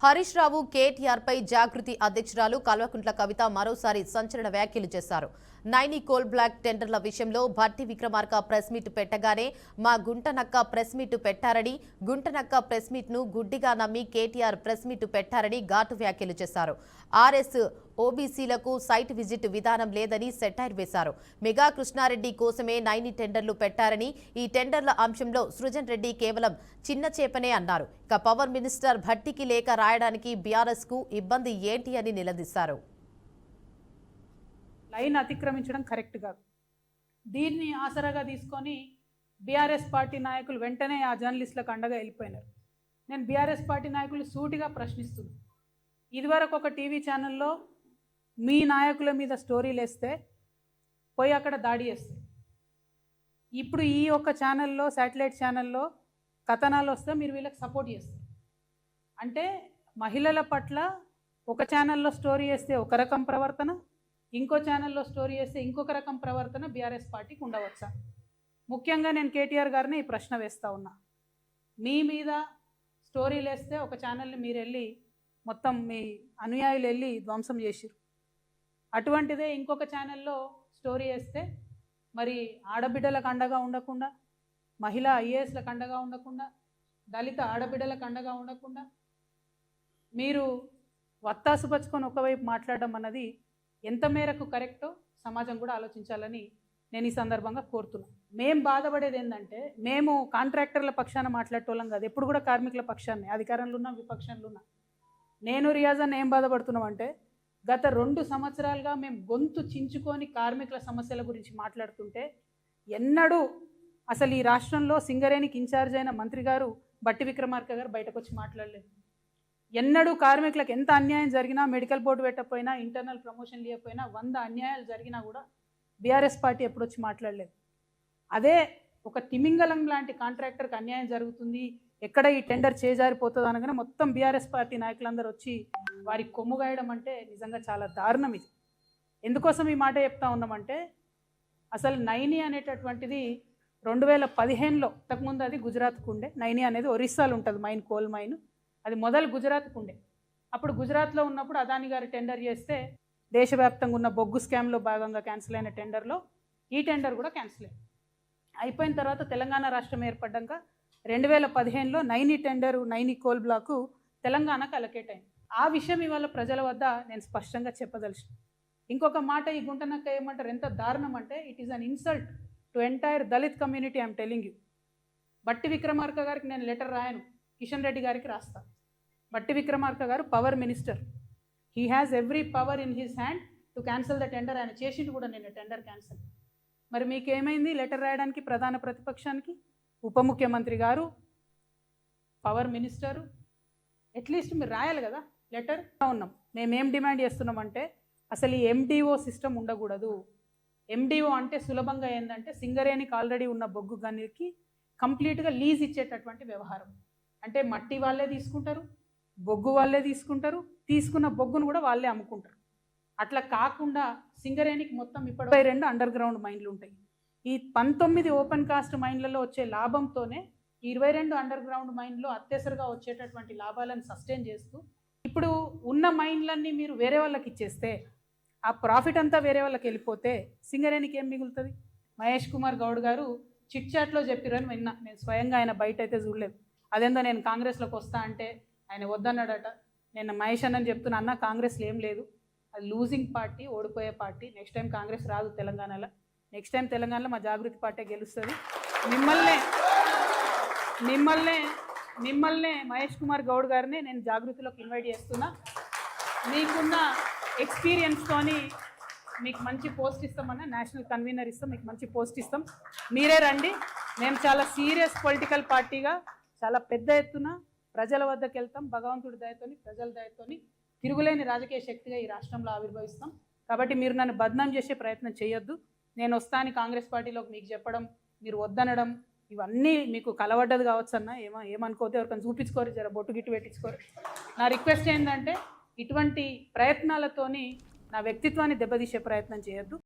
హరీష్ రావు కేటీఆర్ పై జాగృతి అధ్యక్షురాలు కల్వకుంట్ల కవిత మరోసారి సంచలన వ్యాఖ్యలు చేశారు. నైని కోల్ బ్లాక్ టెండర్ల విషయంలో భట్టి విక్రమార్క ప్రెస్ మీట్ పెట్టగానే మా గుంటనక్క ప్రెస్ మీట్ పెట్టారని, గుంటనక్క ప్రెస్ మీట్ ను గుడ్డిగా నమ్మి కేటీఆర్ ప్రెస్ మీట్ పెట్టారని ఘాటు వ్యాఖ్యలు చేశారు. ఆర్ఎస్ ఓబీసీలకు సైట్ విజిట్ విధానం లేదని సెటైర్ వేశారు. మెగా కృష్ణారెడ్డి కోసమే నైని టెండర్లు పెట్టారని, ఈ టెండర్ల అంశంలో సృజన్ రెడ్డి కేవలం చిన్న చేపనే అన్నారు. ఇక పవర్ మినిస్టర్ భట్టికి లేఖ రాయడానికి బీఆర్ఎస్ కు ఇబ్బంది ఏంటి అని నిలదీశారు. లైన్ అతిక్రమించడం కరెక్ట్ కాదు. దీన్ని ఆసరాగా తీసుకొని బీఆర్ఎస్ పార్టీ నాయకులు వెంటనే ఆ జర్నలిస్టులకు అండగా వెళ్ళిపోయినారు. నేను బీఆర్ఎస్ పార్టీ నాయకులు సూటిగా ప్రశ్నిస్తున్నాను. ఇదివరకు ఒక టీవీ ఛానల్లో మీ నాయకుల మీద స్టోరీలు వేస్తే పోయి అక్కడ దాడి చేస్తారు. ఇప్పుడు ఈ ఒక్క ఛానల్లో, శాటిలైట్ ఛానల్లో కథనాలు వస్తే మీరు వీళ్ళకి సపోర్ట్ చేస్తారు. అంటే మహిళల పట్ల ఒక ఛానల్లో స్టోరీ వేస్తే ఒక రకం ప్రవర్తన, ఇంకో ఛానల్లో స్టోరీ వేస్తే ఇంకొక రకం ప్రవర్తన బీఆర్ఎస్ పార్టీకి ఉండవచ్చా? ముఖ్యంగా నేను కేటీఆర్ గారిని ఈ ప్రశ్న వేస్తూ ఉన్నా. మీ మీద స్టోరీలు వేస్తే ఒక ఛానల్ని మీరు వెళ్ళి మొత్తం మీ అనుయాయులు వెళ్ళి ధ్వంసం చేసిరు. అటువంటిదే ఇంకొక ఛానల్లో స్టోరీ వేస్తే మరి ఆడబిడ్డలకు అండగా ఉండకుండా, మహిళా ఐఏఎస్లకు అండగా ఉండకుండా, దళిత ఆడబిడ్డలకు అండగా ఉండకుండా మీరు వత్తాసు పచ్చుకొని ఒకవైపు మాట్లాడడం అన్నది ఎంత మేరకు కరెక్టో సమాజం కూడా ఆలోచించాలని నేను ఈ సందర్భంగా కోరుతున్నాను. మేము బాధపడేది ఏంటంటే, మేము కాంట్రాక్టర్ల పక్షాన మాట్లాడేటోళ్ళం కాదు, ఎప్పుడు కూడా కార్మికుల పక్షాన్ని, అధికారంలో ఉన్నా విపక్షంలో ఉన్నా. నేను రియాజన్ ఏం బాధపడుతున్నామంటే, గత 2 సంవత్సరాలుగా మేము గొంతు చించుకొని కార్మికుల సమస్యల గురించి మాట్లాడుతుంటే ఎన్నడూ అసలు ఈ రాష్ట్రంలో సింగరేణికి ఇన్ఛార్జ్ అయిన మంత్రి గారు భట్టి విక్రమార్క గారు బయటకు వచ్చి మాట్లాడలేదు. ఎన్నడూ కార్మికులకు ఎంత అన్యాయం జరిగినా, మెడికల్ బోర్డు పెట్టకపోయినా, ఇంటర్నల్ ప్రమోషన్ లేకపోయినా, 100 అన్యాయాలు జరిగినా కూడా బీఆర్ఎస్ పార్టీ ఎప్పుడు వచ్చి మాట్లాడలేదు. అదే ఒక తిమింగలం లాంటి కాంట్రాక్టర్కి అన్యాయం జరుగుతుంది, ఎక్కడ ఈ టెండర్ చేజారిపోతుంది అనగానే మొత్తం బీఆర్ఎస్ పార్టీ నాయకులందరూ వచ్చి వారికి కొమ్ముగాయడం అంటే నిజంగా చాలా దారుణం. ఇది ఎందుకోసం ఈ మాట చెప్తా ఉన్నామంటే, అసలు నైని అనేటటువంటిది 2015లో, ఇంతకుముందు అది గుజరాత్కు ఉండే. నైని అనేది ఒరిస్సాలో ఉంటుంది మైన్, కోల్ మైన్. అది మొదలు గుజరాత్కు ఉండే. అప్పుడు గుజరాత్లో ఉన్నప్పుడు అదాని గారు టెండర్ చేస్తే దేశవ్యాప్తంగా ఉన్న బొగ్గు స్కామ్లో భాగంగా క్యాన్సిల్ అయిన టెండర్లో ఈ టెండర్ కూడా క్యాన్సిల్ అయింది. అయిపోయిన తర్వాత తెలంగాణ రాష్ట్రం ఏర్పడ్డాక 2015లో Naini tender, Naini coal block తెలంగాణకు అలొకేట్ అయింది. ఆ విషయం ఇవాళ ప్రజల వద్ద నేను స్పష్టంగా చెప్పదలిచిన. ఇంకొక మాట ఈ గుంటనక్క ఏమంటారు, ఎంత దారుణం అంటే, it is an insult to entire Dalit community. I'm telling you. Bhatti Vikramarka గారికి నేను లెటర్ రాయను, కిషన్ రెడ్డి గారికి రాస్తాను. భట్టి విక్రమార్క గారు power minister. He has every power in his hand to cancel the tender. ఆయన చేసింది కూడా నేను టెండర్ క్యాన్సిల్. మరి మీకేమైంది లెటర్ రాయడానికి? ప్రధాన ప్రతిపక్షానికి ఉప ముఖ్యమంత్రి గారు, పవర్ మినిస్టరు, అట్లీస్ట్ మీరు రాయాలి కదా లెటర్. ఉన్నాం మేమేం డిమాండ్ చేస్తున్నామంటే, అసలు ఈ ఎండిఓ సిస్టమ్ ఉండకూడదు. ఎండిఓ అంటే సులభంగా ఏంటంటే, సింగరేణికి ఆల్రెడీ ఉన్న బొగ్గు గనికి కంప్లీట్గా లీజ్ ఇచ్చేటటువంటి వ్యవహారం. అంటే మట్టి వాళ్ళే తీసుకుంటారు, బొగ్గు వాళ్ళే తీసుకుంటారు, తీసుకున్న బొగ్గును కూడా వాళ్ళే అమ్ముకుంటారు. అట్లా కాకుండా సింగరేణికి మొత్తం ఇప్పుడు 22 అండర్ గ్రౌండ్ మైన్లు ఉంటాయి. ఈ 19 ఓపెన్ కాస్ట్ మైన్లలో వచ్చే లాభంతోనే 22 అండర్ గ్రౌండ్ మైన్లో అత్యవసరంగా వచ్చేటటువంటి లాభాలను సస్టైన్ చేస్తూ, ఇప్పుడు ఉన్న మైన్లన్నీ మీరు వేరే వాళ్ళకి ఇచ్చేస్తే, ఆ ప్రాఫిట్ అంతా వేరే వాళ్ళకి వెళ్ళిపోతే సింగరేణికి ఏం మిగులుతుంది? మహేష్ కుమార్ గౌడ్ గారు చిట్ చాట్లో చెప్పిరని విన్నా. నేను స్వయంగా ఆయన బయట అయితే చూడలేదు. అదేందో నేను కాంగ్రెస్లోకి వస్తా అంటే ఆయన వద్దన్నాడట. నేను మహేష్ అన్నని చెప్తున్నా, అన్న కాంగ్రెస్లో ఏం లేదు, అది లూజింగ్ పార్టీ, ఓడిపోయే పార్టీ. నెక్స్ట్ టైం కాంగ్రెస్ రాదు తెలంగాణలో. నెక్స్ట్ టైం తెలంగాణలో మా జాగృతి పార్టీ గెలుస్తుంది. మిమ్మల్నే మహేష్ కుమార్ గౌడ్ గారిని నేను జాగృతిలోకి ఇన్వైట్ చేస్తున్నా. మీకున్న ఎక్స్పీరియన్స్తోని మీకు మంచి పోస్ట్ ఇస్తామన్నా, నేషనల్ కన్వీనర్ ఇస్తాం, మీకు మంచి పోస్ట్ ఇస్తాం, మీరే రండి. మేము చాలా సీరియస్ పొలిటికల్ పార్టీగా చాలా పెద్ద ఎత్తున ప్రజల వద్దకు వెళ్తాం. భగవంతుడి దయతోని, ప్రజల దయతోని తిరుగులేని రాజకీయ శక్తిగా ఈ రాష్ట్రంలో ఆవిర్భవిస్తాం. కాబట్టి మీరు నన్ను బద్నాం చేసే ప్రయత్నం చేయొద్దు. నేను వస్తాను కాంగ్రెస్ పార్టీలోకి మీకు చెప్పడం, మీరు వద్దనడం, ఇవన్నీ మీకు కలవడ్డది కావచ్చు అన్న. ఏమనుకోతే ఎవరికైనా చూపించుకోరు, జర బొట్టు గిట్టు పెట్టించుకోరు. నా రిక్వెస్ట్ ఏంటంటే, ఇటువంటి ప్రయత్నాలతోని నా వ్యక్తిత్వాన్ని దెబ్బతీసే ప్రయత్నం చేయొద్దు.